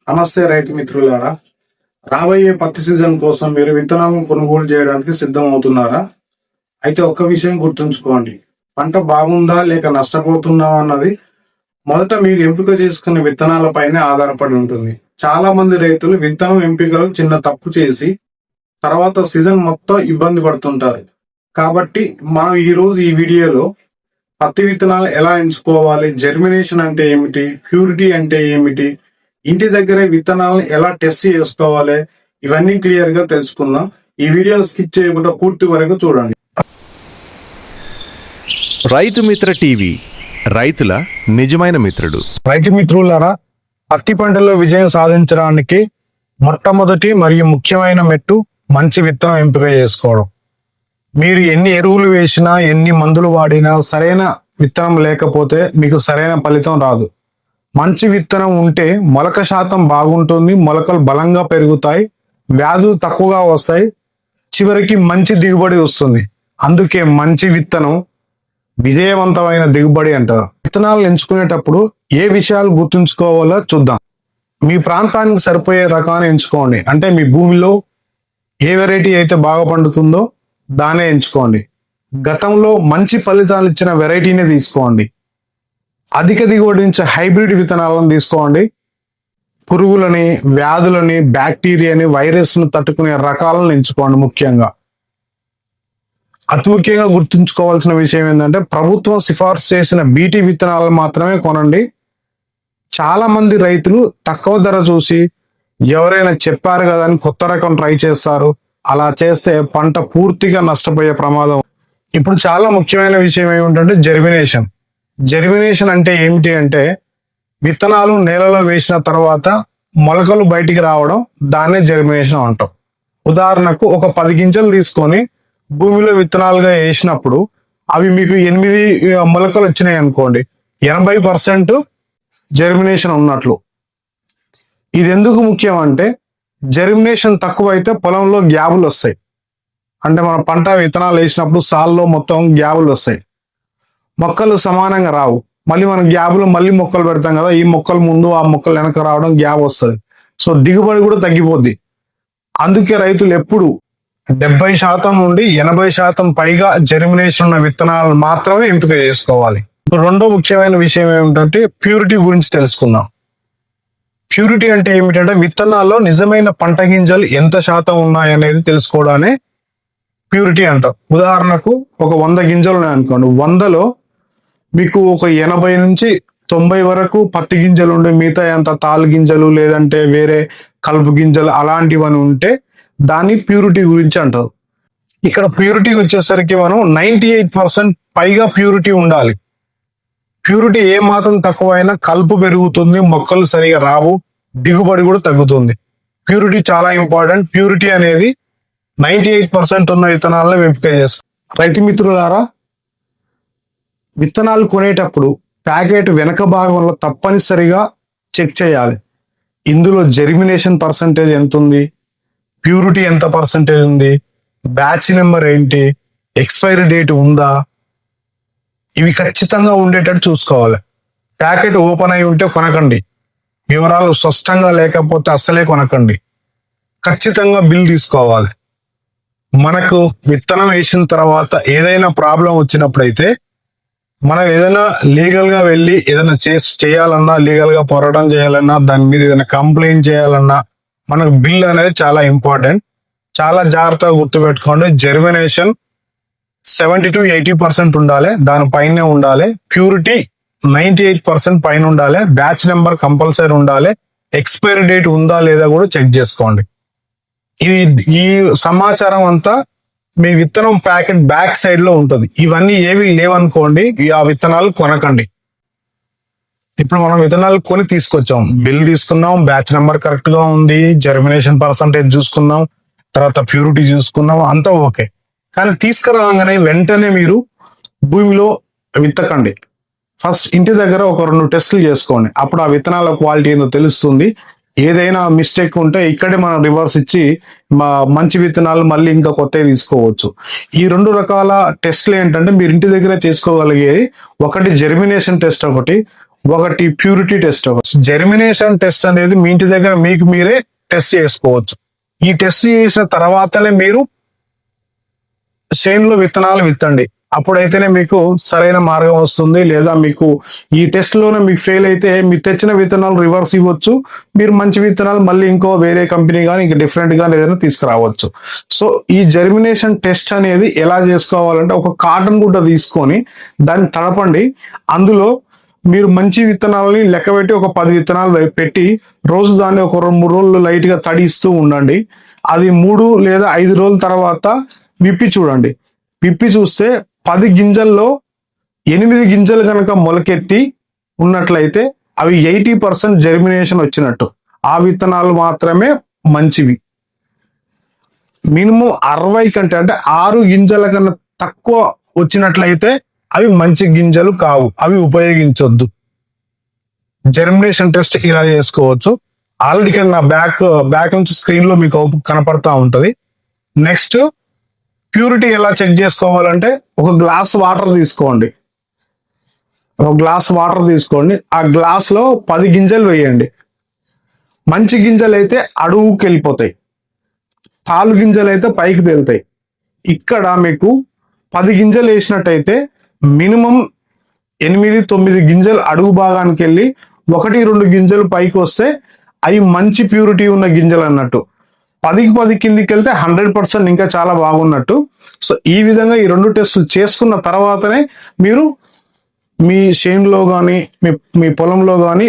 నమస్తే రైతు మిత్రులారా. రాబోయే పత్తి సీజన్ కోసం మీరు విత్తనాలను కొనుగోలు చేయడానికి సిద్ధం అవుతున్నారా? అయితే ఒక్క విషయం గుర్తుంచుకోండి. పంట బాగుందా లేక నష్టపోతుందా అన్నది మొదట మీరు ఎంపిక చేసుకునే విత్తనాలపైనే ఆధారపడి ఉంటుంది. చాలా మంది రైతులు విత్తనం ఎంపికలు చిన్న తప్పు చేసి తర్వాత సీజన్ మొత్తం ఇబ్బంది పడుతుంటారు. కాబట్టి మనం ఈరోజు ఈ వీడియోలో పత్తి విత్తనాలు ఎలా ఎంచుకోవాలి, జర్మినేషన్ అంటే ఏమిటి, ప్యూరిటీ అంటే ఏమిటి, ఇంటి దగ్గరే విత్తనాలను ఎలా టెస్ట్ చేసుకోవాలి, ఇవన్నీ క్లియర్ గా తెలుసుకుందాం. ఈ వీడియోని స్కిప్ చేయకుండా పూర్తి వరకు చూడండి. రైతు మిత్ర టీవీ, రైతుల నిజమైన మిత్రుడు. రైతు మిత్రులారా, పత్తి పంటలో విజయం సాధించడానికి మొట్టమొదటి మరియు ముఖ్యమైన మెట్టు మంచి విత్తనం ఎంపిక చేసుకోవడం. మీరు ఎన్ని ఎరువులు వేసినా, ఎన్ని మందులు వాడినా సరైన విత్తనం లేకపోతే మీకు సరైన ఫలితం రాదు. మంచి విత్తనం ఉంటే మొలక శాతం బాగుంటుంది, మొలకలు బలంగా పెరుగుతాయి, వ్యాధులు తక్కువగా వస్తాయి, చివరికి మంచి దిగుబడి వస్తుంది. అందుకే మంచి విత్తనం విజయవంతమైన దిగుబడి అంటారు. విత్తనాలు ఎంచుకునేటప్పుడు ఏ విషయాలు గుర్తుంచుకోవాలో చూద్దాం. మీ ప్రాంతానికి సరిపోయే రకాన్ని ఎంచుకోండి. అంటే మీ భూమిలో ఏ వెరైటీ అయితే బాగా పండుతుందో దానే ఎంచుకోండి. గతంలో మంచి ఫలితాలు ఇచ్చిన వెరైటీనే తీసుకోండి. అధిక దిగుబడి నుంచి హైబ్రిడ్ విత్తనాలను తీసుకోండి. పురుగులని, వ్యాధులని, బ్యాక్టీరియాని, వైరస్ను తట్టుకునే రకాలను ఎంచుకోండి. అతి ముఖ్యంగా గుర్తుంచుకోవాల్సిన విషయం ఏంటంటే ప్రభుత్వం సిఫార్సు చేసిన బీటీ విత్తనాలను మాత్రమే కొనండి. చాలా మంది రైతులు తక్కువ ధర చూసి ఎవరైనా చెప్పారు కదా అని కొత్త రకం ట్రై చేస్తారు. అలా చేస్తే పంట పూర్తిగా నష్టపోయే ప్రమాదం. ఇప్పుడు చాలా ముఖ్యమైన విషయం ఏమిటంటే జర్మినేషన్. జర్మినేషన్ అంటే ఏమిటి అంటే విత్తనాలు నేలలో వేసిన తర్వాత మొలకలు బయటికి రావడం, దాన్నే జర్మినేషన్ అంటాం. ఉదాహరణకు ఒక 10 గింజలు తీసుకొని భూమిలో విత్తనాలుగా వేసినప్పుడు అవి మీకు 8 మొలకలు వచ్చినాయి అనుకోండి, 80% జర్మినేషన్ ఉన్నట్లు. ఇది ఎందుకు ముఖ్యం అంటే జర్మినేషన్ తక్కువ అయితే పొలంలో గ్యాబులు వస్తాయి. అంటే మన పంట విత్తనాలు వేసినప్పుడు సాల్లో మొత్తం గ్యాబులు వస్తాయి, మొక్కలు సమానంగా రావు. మళ్ళీ మనం గ్యాబులో మళ్ళీ మొక్కలు పెడతాం కదా, ఈ మొక్కలు ముందు ఆ మొక్కలు వెనక రావడం గ్యాప్ వస్తుంది. సో దిగుబడి కూడా తగ్గిపోద్ది. అందుకే రైతులు ఎప్పుడు 70% నుండి 80% పైగా జర్మినేషన్ ఉన్న విత్తనాలు మాత్రమే ఎంపిక చేసుకోవాలి. రెండో ముఖ్యమైన విషయం ఏమిటంటే ప్యూరిటీ గురించి తెలుసుకుందాం. ప్యూరిటీ అంటే ఏమిటంటే విత్తనాల్లో నిజమైన పంట గింజలు ఎంత శాతం ఉన్నాయనేది తెలుసుకోవడానే ప్యూరిటీ అంటాం. ఉదాహరణకు ఒక 100 గింజలు ఉన్నాయనుకోండి, 100లో మీకు ఒక 80 నుంచి 90 వరకు పత్తి గింజలు ఉండే, మిగతా అంత తాలు గింజలు లేదంటే వేరే కలుపు గింజలు అలాంటివన్నీ ఉంటే దాన్ని ప్యూరిటీ గురించి అంటారు. ఇక్కడ ప్యూరిటీకి వచ్చేసరికి మనం 98% పైగా ప్యూరిటీ ఉండాలి. ప్యూరిటీ ఏ మాత్రం తక్కువైనా కలుపు పెరుగుతుంది, మొక్కలు సరిగా రావు, దిగుబడి కూడా తగ్గుతుంది. ప్యూరిటీ చాలా ఇంపార్టెంట్. ప్యూరిటీ అనేది 98% ఉన్న విత్తనాలను ఎంపిక చేసుకో. రైతు మిత్రులారా, విత్తనాలు కొనేటప్పుడు ప్యాకెట్ వెనక భాగంలో తప్పనిసరిగా చెక్ చేయాలి. ఇందులో జర్మినేషన్ పర్సంటేజ్ ఎంత ఉంది, ప్యూరిటీ ఎంత పర్సంటేజ్ ఉంది, బ్యాచ్ నెంబర్ ఏంటి, ఎక్స్పైరీ డేట్ ఉందా, ఇవి ఖచ్చితంగా ఉండేటట్టు చూసుకోవాలి. ప్యాకెట్ ఓపెన్ అయి ఉంటే కొనకండి, వివరాలు స్పష్టంగా లేకపోతే అస్సలే కొనకండి. ఖచ్చితంగా బిల్ తీసుకోవాలి. మనకు విత్తనం వేసిన తర్వాత ఏదైనా ప్రాబ్లం వచ్చినప్పుడైతే మనం ఏదైనా లీగల్ గా వెళ్ళి ఏదైనా చేయాలన్నా, లీగల్ గా పోరాటం చేయాలన్నా, దాని మీద ఏదైనా కంప్లైంట్ చేయాలన్నా మనకు బిల్ అనేది చాలా ఇంపార్టెంట్. చాలా జాగ్రత్తగా గుర్తుపెట్టుకోండి. జర్మినేషన్ 70 to 80% ఉండాలి, దానిపైనే ఉండాలి. ప్యూరిటీ 98% పైన ఉండాలి. బ్యాచ్ నెంబర్ కంపల్సరీ ఉండాలి. ఎక్స్పైరీ డేట్ ఉందా లేదా కూడా చెక్ చేసుకోండి. ఈ సమాచారం అంతా మీ విత్తనం ప్యాకెట్ బ్యాక్ సైడ్ లో ఉంటుంది. ఇవన్నీ ఏవి లేవనుకోండి, ఆ విత్తనాలు కొనకండి. ఇప్పుడు మనం విత్తనాలు కొని తీసుకొచ్చాం, బిల్ తీసుకున్నాం, బ్యాచ్ నెంబర్ కరెక్ట్ గా ఉంది, జర్మినేషన్ పర్సంటేజ్ చూసుకున్నాం, తర్వాత ప్యూరిటీ చూసుకున్నాం, అంతా ఓకే. కానీ తీసుకురాగానే వెంటనే మీరు భూమిలో విత్తకండి. ఫస్ట్ ఇంటి దగ్గర ఒక 2 టెస్టులు చేసుకోండి. అప్పుడు ఆ విత్తనాల క్వాలిటీ ఏందో తెలుస్తుంది. ఏదైనా మిస్టేక్ ఉంటే ఇక్కడే మనం రివర్స్ ఇచ్చి మంచి విత్తనాలు మళ్ళీ ఇంకా కొత్తవి తీసుకోవచ్చు. ఈ 2 రకాల టెస్టులు ఏంటంటే మీరు ఇంటి దగ్గర చేసుకోగలిగేది. ఒకటి జర్మినేషన్ టెస్ట్, ఒకటి ప్యూరిటీ టెస్ట్. జెర్మినేషన్ టెస్ట్ అనేది మీ ఇంటి దగ్గర మీకు మీరే టెస్ట్ చేసుకోవచ్చు. ఈ టెస్ట్ చేసిన తర్వాతనే మీరు చేనులో విత్తనాలు విత్తండి. అప్పుడైతేనే మీకు సరైన మార్గం వస్తుంది. లేదా మీకు ఈ టెస్ట్ లోనే మీకు ఫెయిల్ అయితే మీరు తెచ్చిన విత్తనాలు రివర్స్ ఇవ్వచ్చు. మీరు మంచి విత్తనాలు మళ్ళీ ఇంకో వేరే కంపెనీ కానీ ఇంకా డిఫరెంట్ గా ఏదైనా తీసుకురావచ్చు. సో ఈ జెర్మినేషన్ టెస్ట్ అనేది ఎలా చేసుకోవాలంటే, ఒక కాటన్ గుడ్డ తీసుకొని దాన్ని తడపండి. అందులో మీరు మంచి విత్తనాలని లెక్కబెట్టి ఒక 10 విత్తనాలు పెట్టి రోజు దాన్ని ఒక 2-3 రోజులు లైట్ గా తడిస్తూ ఉండండి. అది 3 లేదా 5 రోజుల తర్వాత విప్పి చూడండి. విప్పి చూస్తే 10 గింజల్లో 8 గింజలు కనుక మొలకెత్తి ఉన్నట్లయితే అవి 80% జెర్మినేషన్ వచ్చినట్టు. ఆ విత్తనాలు మాత్రమే మంచివి. మినిమం 60 కంటే అంటే 6 గింజల కన్నా తక్కువ వచ్చినట్లయితే అవి మంచి గింజలు కావు, అవి ఉపయోగించొద్దు. జెర్మినేషన్ టెస్ట్ ఇలా చేసుకోవచ్చు. ఆల్రెడీ ఇక్కడ నా బ్యాక్ నుంచి స్క్రీన్ లో మీకు కనపడతా ఉంటది. నెక్స్ట్ ప్యూరిటీ ఎలా చెక్ చేసుకోవాలంటే, ఒక గ్లాస్ వాటర్ తీసుకోండి. ఆ గ్లాస్ లో 10 గింజలు వేయండి. మంచి గింజలు అయితే అడుగుకి వెళ్ళిపోతాయి, తాలు గింజలు అయితే పైకి తేలుతాయి. ఇక్కడ మీకు 10 గింజలు వేసినట్టయితే మినిమం 8-9 గింజలు అడుగు భాగానికి వెళ్ళి 1-2 గింజలు పైకి వస్తే అవి మంచి ప్యూరిటీ ఉన్న గింజలు అన్నట్టు. 10 కిందికి వెళ్తే 100% ఇంకా చాలా బాగున్నట్టు. సో ఈ విధంగా ఈ 2 టెస్టులు చేసుకున్న తర్వాతనే మీరు మీ చేనులో కానీ మీ పొలంలో కానీ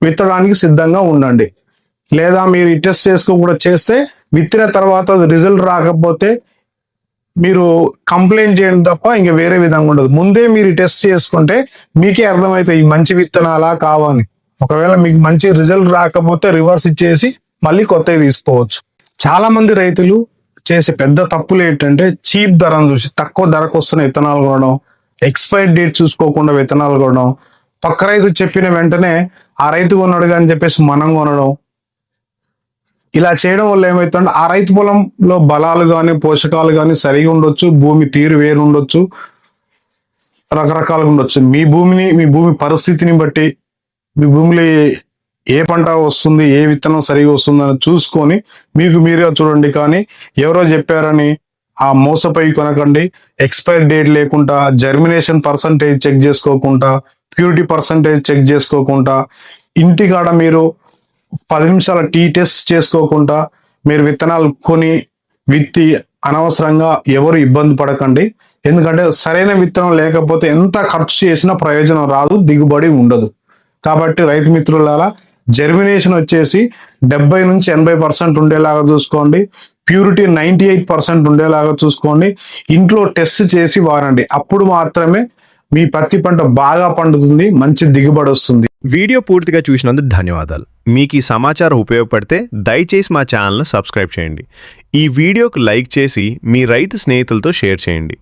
విత్తడానికి సిద్ధంగా ఉండండి. లేదా మీరు ఈ టెస్ట్ చేసుకోకుండా చేస్తే విత్తిన తర్వాత అది రిజల్ట్ రాకపోతే మీరు కంప్లైంట్ చేయడం తప్ప ఇంకా వేరే విధంగా ఉండదు. ముందే మీరు టెస్ట్ చేసుకుంటే మీకే అర్థమైతే ఈ మంచి విత్తనాలా కావని. ఒకవేళ మీకు మంచి రిజల్ట్ రాకపోతే రివర్స్ ఇచ్చేసి మళ్ళీ కొత్తవి తీసుకోవచ్చు. చాలా మంది రైతులు చేసే పెద్ద తప్పులు ఏంటంటే, చీప్ ధరను చూసి తక్కువ ధరకు వస్తున్న విత్తనాలు కొనడం, ఎక్స్పైరీ డేట్ చూసుకోకుండా విత్తనాలు కొనడం, పక్క రైతు చెప్పిన వెంటనే ఆ రైతు కొన్నాడు అని చెప్పేసి మనం కొనడం. ఇలా చేయడం వల్ల ఏమవుతుందంటే, ఆ రైతు పొలంలో బలాలు కానీ పోషకాలు కానీ సరిగా ఉండొచ్చు, భూమి తీరు వేరు ఉండొచ్చు, రకరకాలుగా ఉండొచ్చు. మీ భూమి పరిస్థితిని బట్టి మీ భూమిలో ఏ పంట వస్తుంది, ఏ విత్తనం సరిగా వస్తుందని చూసుకొని మీకు మీరే చూడండి. కానీ ఎవరో చెప్పారని ఆ మోసపోయి కొనకండి. ఎక్స్పైరీ డేట్ లేకుండా, జెర్మినేషన్ పర్సంటేజ్ చెక్ చేసుకోకుండా, ప్యూరిటీ పర్సంటేజ్ చెక్ చేసుకోకుండా, ఇంటికాడ మీరు 10 నిమిషాల టీ టెస్ట్ చేసుకోకుండా మీరు విత్తనాలు కొని విత్తి అనవసరంగా ఎవరు ఇబ్బంది పడకండి. ఎందుకంటే సరైన విత్తనం లేకపోతే ఎంత ఖర్చు చేసినా ప్రయోజనం రాదు, దిగుబడి ఉండదు. కాబట్టి రైతు మిత్రులారా, జెర్మినేషన్ వచ్చేసి 70-80% ఉండేలాగా చూసుకోండి. ప్యూరిటీ 98% ఉండేలాగా చూసుకోండి. ఇంట్లో టెస్ట్ చేసి వాడండి. అప్పుడు మాత్రమే మీ పత్తి పంట బాగా పండుతుంది, మంచి దిగుబడి వస్తుంది. వీడియో పూర్తిగా చూసినందుకు ధన్యవాదాలు. మీకు ఈ సమాచారం ఉపయోగపడితే దయచేసి మా ఛానల్ను సబ్స్క్రైబ్ చేయండి. ఈ వీడియోకు లైక్ చేసి మీ రైతు స్నేహితులతో షేర్ చేయండి.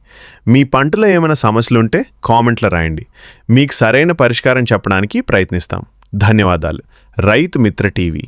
మీ పంటలో ఏమైనా సమస్యలుంటే కామెంట్లో రాయండి. మీకు సరైన పరిష్కారం చెప్పడానికి ప్రయత్నిస్తాం. ధన్యవాదాలు. రైతు మిత్ర టీవీ.